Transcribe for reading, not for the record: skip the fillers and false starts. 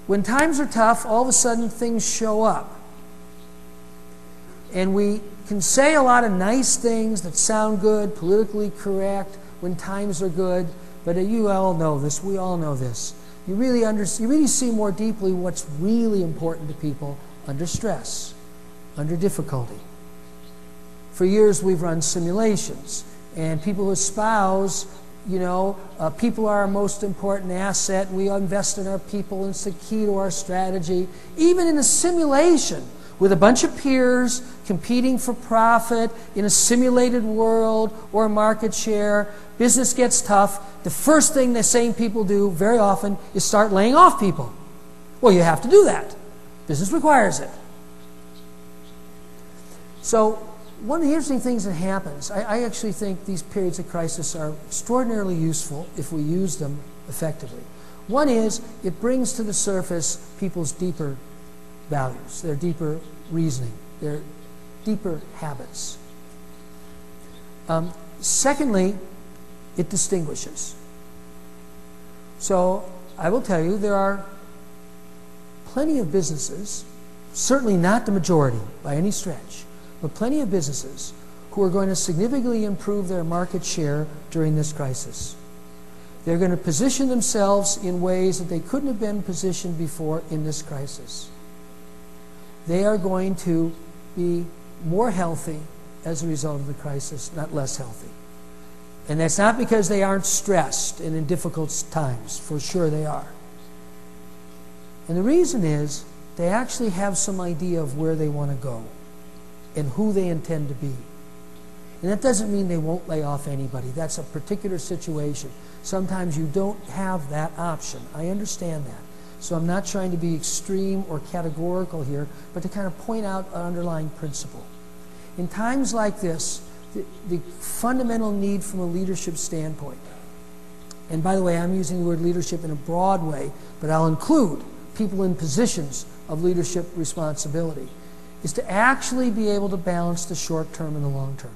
when times are tough, all of a sudden things show up. And we can say a lot of nice things that sound good, politically correct, when times are good, but you all know this, we all know this. You really see more deeply what's really important to people under stress, under difficulty. For years we've run simulations, and people espouse, people are our most important asset, and we invest in our people, and it's the key to our strategy. Even in a simulation, with a bunch of peers competing for profit in a simulated world or market share, business gets tough, the first thing the same people do very often is start laying off people. Well, you have to do that. Business requires it. So one of the interesting things that happens, I actually think these periods of crisis are extraordinarily useful if we use them effectively. One is, it brings to the surface people's deeper values, their deeper reasoning, their deeper habits. Secondly, it distinguishes. So I will tell you, there are plenty of businesses, certainly not the majority by any stretch, but plenty of businesses who are going to significantly improve their market share during this crisis. They're going to position themselves in ways that they couldn't have been positioned before in this crisis. They are going to be more healthy as a result of the crisis, not less healthy. And that's not because they aren't stressed and in difficult times. For sure they are. And the reason is they actually have some idea of where they want to go and who they intend to be. And that doesn't mean they won't lay off anybody. That's a particular situation. Sometimes you don't have that option. I understand that. So I'm not trying to be extreme or categorical here, but to kind of point out an underlying principle. In times like this, the fundamental need from a leadership standpoint, and by the way, I'm using the word leadership in a broad way, but I'll include people in positions of leadership responsibility, is to actually be able to balance the short term and the long term.